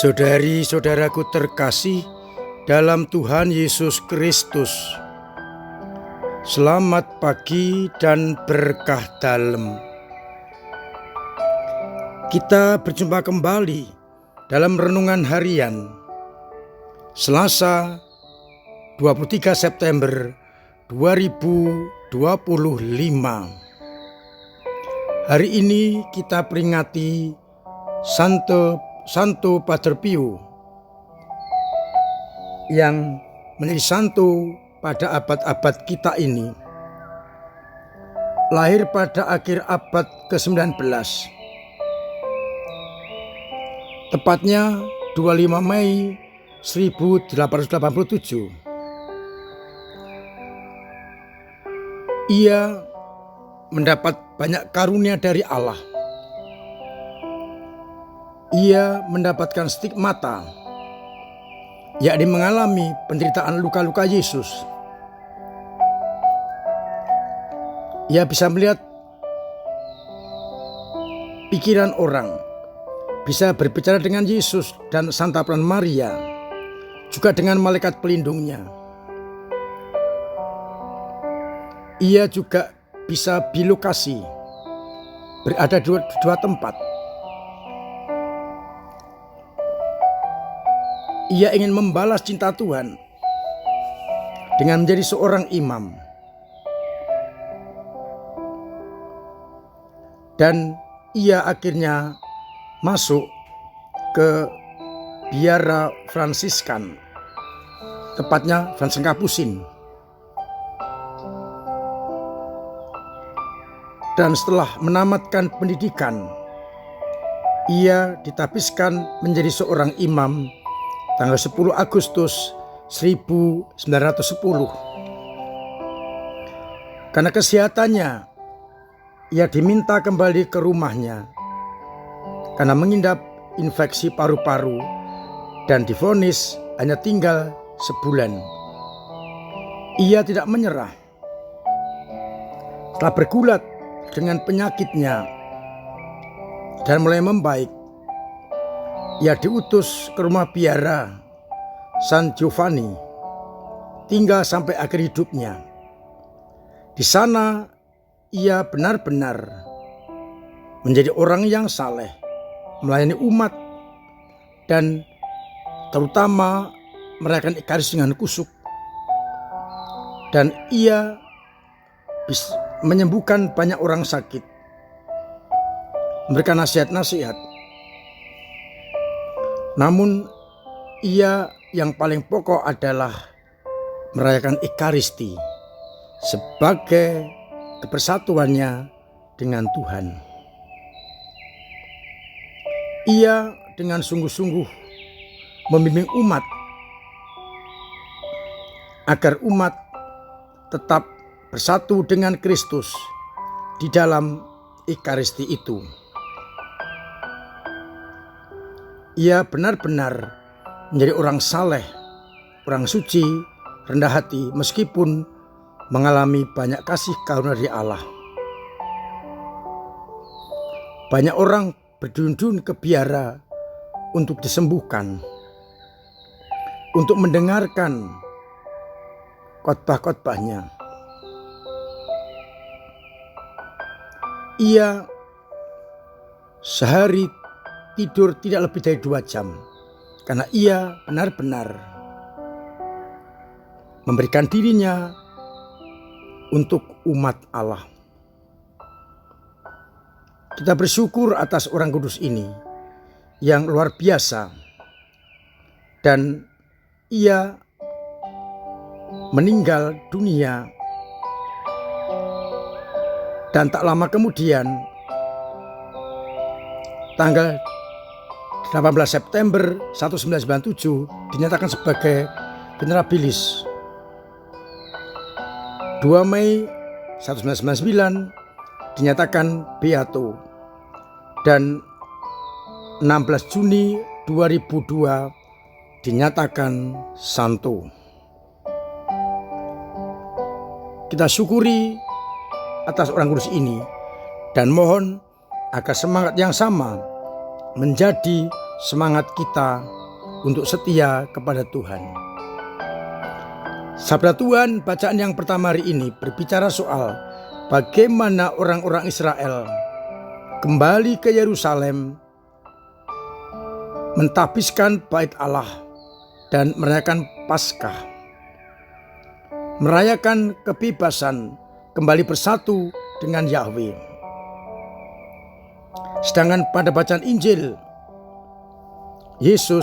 Saudari-saudaraku terkasih dalam Tuhan Yesus Kristus, selamat pagi dan berkah dalam. Kita berjumpa kembali dalam renungan harian Selasa 23 September 2025. Hari ini kita peringati Santo Padre Pio yang menjadi santo pada abad-abad kita ini. Lahir pada akhir abad ke-19, tepatnya 25 Mei 1887. Ia mendapat banyak karunia dari Allah. Ia mendapatkan stigmata, yakni mengalami penderitaan luka-luka Yesus. Ia bisa melihat pikiran orang, bisa berbicara dengan Yesus dan Santa Peran Maria, juga dengan malaikat pelindungnya. Ia juga bisa bilokasi, berada di dua tempat. Ia ingin membalas cinta Tuhan dengan menjadi seorang imam. Dan ia akhirnya masuk ke biara Fransiskan, tepatnya Francis Kapusin. Dan setelah menamatkan pendidikan, ia ditapiskan menjadi seorang imam tanggal 10 Agustus 1910. Karena kesehatannya, ia diminta kembali ke rumahnya karena mengidap infeksi paru-paru dan divonis hanya tinggal sebulan. Ia tidak menyerah. Setelah bergulat dengan penyakitnya dan mulai membaik, ia diutus ke rumah biara San Giovanni, tinggal sampai akhir hidupnya. Di sana ia benar-benar menjadi orang yang saleh, melayani umat dan terutama merayakan Ekaris dengan kusuk. Dan ia bisa menyembuhkan banyak orang sakit, memberikan nasihat-nasihat. Namun ia yang paling pokok adalah merayakan Ekaristi sebagai kebersatuannya dengan Tuhan. Ia dengan sungguh-sungguh membimbing umat agar umat tetap bersatu dengan Kristus di dalam Ekaristi itu. Ia benar-benar menjadi orang saleh, orang suci, rendah hati, meskipun mengalami banyak kasih karunia dari Allah. Banyak orang berduyun-duyun ke biara untuk disembuhkan, untuk mendengarkan khotbah-khotbahnya. Ia sehari tidur tidak lebih dari 2 jam karena ia benar-benar memberikan dirinya untuk umat Allah. Kita bersyukur atas orang kudus ini yang luar biasa, dan ia meninggal dunia dan tak lama kemudian tanggal 18 September 1997 dinyatakan sebagai venerabilis. 2 Mei 1999 dinyatakan beato, dan 16 Juni 2002 dinyatakan santo. Kita syukuri atas orang kudus ini dan mohon agar semangat yang sama menjadi semangat kita untuk setia kepada Tuhan. Sabda Tuhan bacaan yang pertama hari ini berbicara soal bagaimana orang-orang Israel kembali ke Yerusalem, mentahbiskan bait Allah dan merayakan Paskah, merayakan kebebasan, kembali bersatu dengan Yahweh. Sedangkan pada bacaan Injil, Yesus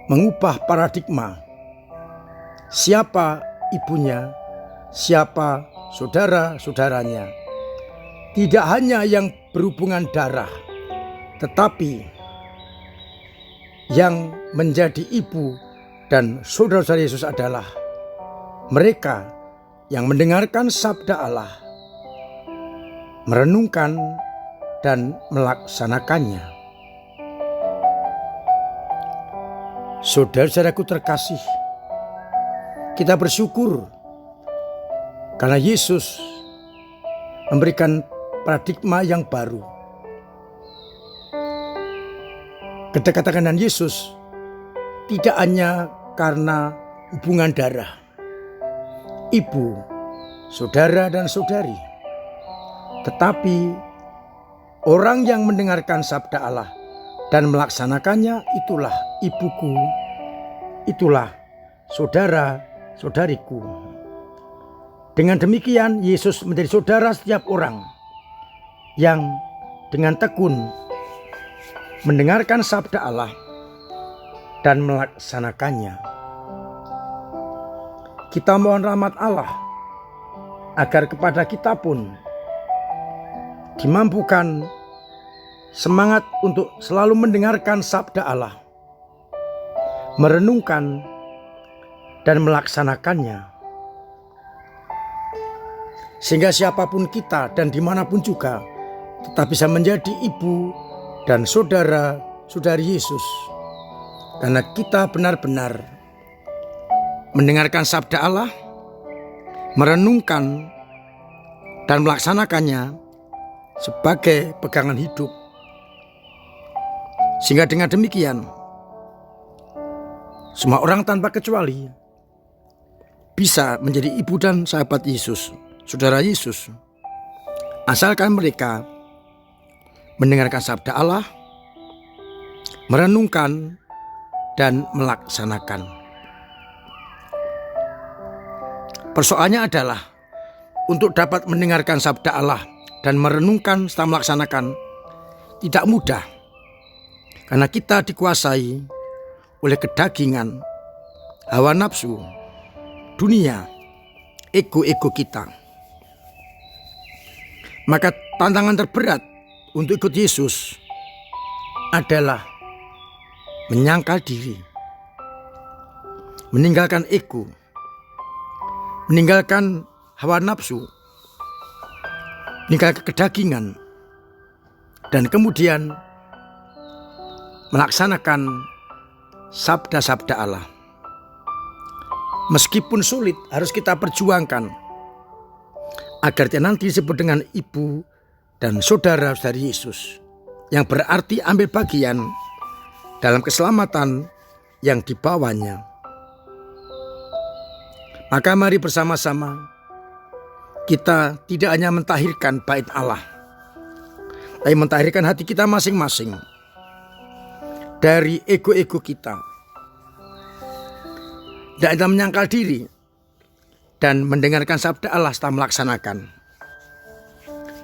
mengubah paradigma. Siapa ibunya, siapa saudara-saudaranya. Tidak hanya yang berhubungan darah, tetapi yang menjadi ibu dan saudara-saudara Yesus adalah mereka yang mendengarkan sabda Allah, merenungkan dan melaksanakannya. Saudara-saudaraku terkasih, kita bersyukur karena Yesus memberikan paradigma yang baru. Kedekatan dengan Yesus tidak hanya karena hubungan darah, ibu, saudara dan saudari, tetapi orang yang mendengarkan sabda Allah dan melaksanakannya, itulah ibuku, itulah saudara-saudariku. Dengan demikian Yesus menjadi saudara setiap orang yang dengan tekun mendengarkan sabda Allah dan melaksanakannya. Kita mohon rahmat Allah agar kepada kita pun dimampukan semangat untuk selalu mendengarkan sabda Allah, merenungkan dan melaksanakannya. Sehingga siapapun kita dan dimanapun juga tetap bisa menjadi ibu dan saudara-saudari Yesus. Karena kita benar-benar mendengarkan sabda Allah, merenungkan dan melaksanakannya sebagai pegangan hidup. Sehingga dengan demikian semua orang tanpa kecuali bisa menjadi ibu dan sahabat Yesus, saudara Yesus, asalkan mereka mendengarkan sabda Allah, merenungkan dan melaksanakan. Persoalannya adalah untuk dapat mendengarkan sabda Allah dan merenungkan serta melaksanakan tidak mudah, karena kita dikuasai oleh kedagingan, hawa nafsu, dunia, ego-ego kita. Maka tantangan terberat untuk ikut Yesus adalah menyangkal diri, meninggalkan ego, meninggalkan hawa nafsu, meninggalkan kedagingan, dan kemudian melaksanakan sabda-sabda Allah. Meskipun sulit, harus kita perjuangkan agar dia nanti disebut dengan ibu dan saudara-saudari Yesus, yang berarti ambil bagian dalam keselamatan yang dibawanya. Maka mari bersama-sama kita tidak hanya mentahirkan bait Allah, tapi mentahirkan hati kita masing-masing dari ego-ego kita. Dan kita menyangkal diri dan mendengarkan sabda Allah setelah melaksanakan,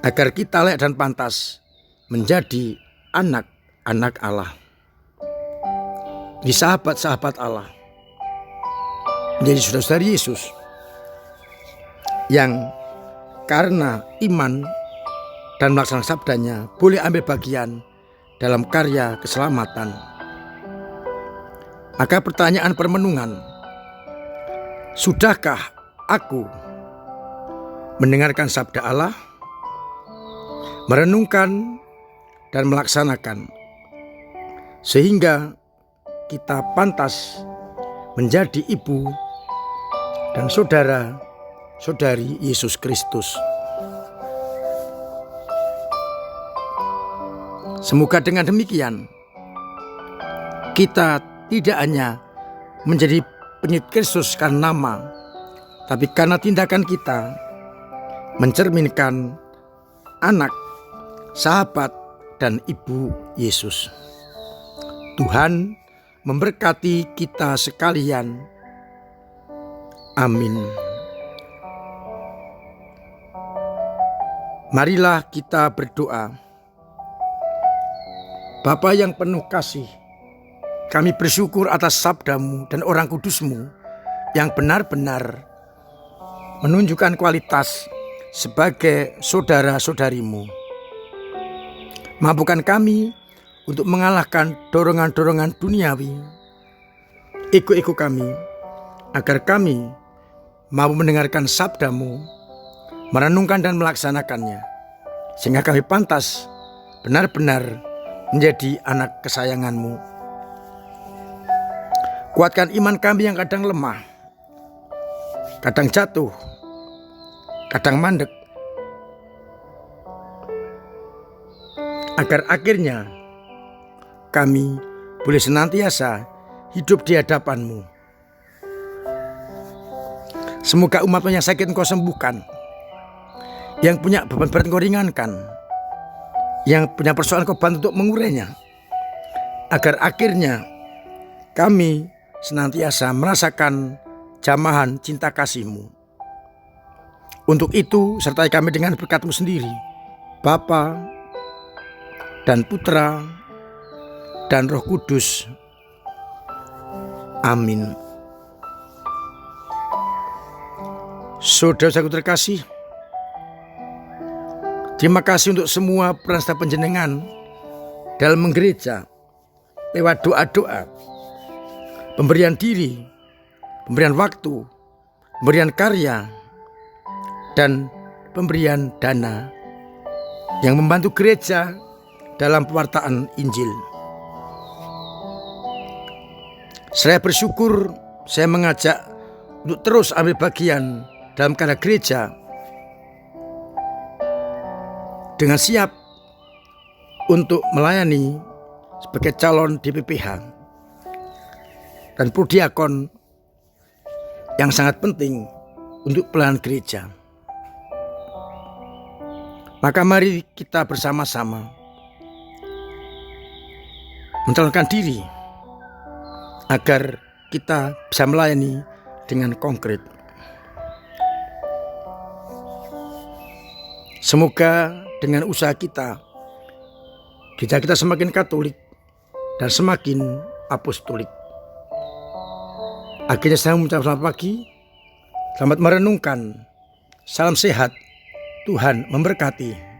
agar kita layak dan pantas menjadi anak-anak Allah, di sahabat-sahabat Allah, menjadi saudara-saudari Yesus yang karena iman dan melaksanakan sabdanya boleh ambil bagian dalam karya keselamatan. Maka pertanyaan permenungan, sudahkah aku mendengarkan sabda Allah, merenungkan dan melaksanakan, sehingga kita pantas menjadi ibu dan saudara-saudari Yesus Kristus. Semoga dengan demikian kita tidak hanya menjadi pengikut Kristus karena nama, tapi karena tindakan kita mencerminkan anak, sahabat, dan ibu Yesus. Tuhan memberkati kita sekalian. Amin. Marilah kita berdoa. Bapa yang penuh kasih, kami bersyukur atas sabda-Mu dan orang kudus-Mu yang benar-benar menunjukkan kualitas sebagai saudara-saudari-Mu. Mampukan kami untuk mengalahkan dorongan-dorongan duniawi, ego-ego kami, agar kami mau mendengarkan sabda-Mu, merenungkan dan melaksanakannya, sehingga kami pantas benar-benar menjadi anak kesayangan-Mu. Kuatkan iman kami yang kadang lemah, kadang jatuh, kadang mandek, agar akhirnya kami boleh senantiasa hidup di hadapan-Mu. Semoga umat-Mu yang sakit Engkau sembuhkan, yang punya beban berat Engkau ringankan, yang punya persoalan Engkau bantu untuk mengurainya, agar akhirnya kami senantiasa merasakan jamahan cinta kasih-Mu. Untuk itu sertai kami dengan berkat-Mu sendiri, Bapa dan Putra dan Roh Kudus. Amin. Saudara-saudaraku terkasih, terima kasih untuk semua peran serta panjenengan dalam menggereja lewat doa-doa, pemberian diri, pemberian waktu, pemberian karya, dan pemberian dana yang membantu gereja dalam pewartaan Injil. Saya bersyukur saya mengajak untuk terus ambil bagian dalam karya gereja dengan siap untuk melayani sebagai calon DPPH dan prodiakon yang sangat penting untuk pelayanan gereja. Maka mari kita bersama-sama mencalonkan diri agar kita bisa melayani dengan konkret. Semoga dengan usaha kita, gereja kita semakin Katolik dan semakin apostolik. Akhirnya saya mengucapkan selamat pagi, selamat merenungkan, salam sehat, Tuhan memberkati.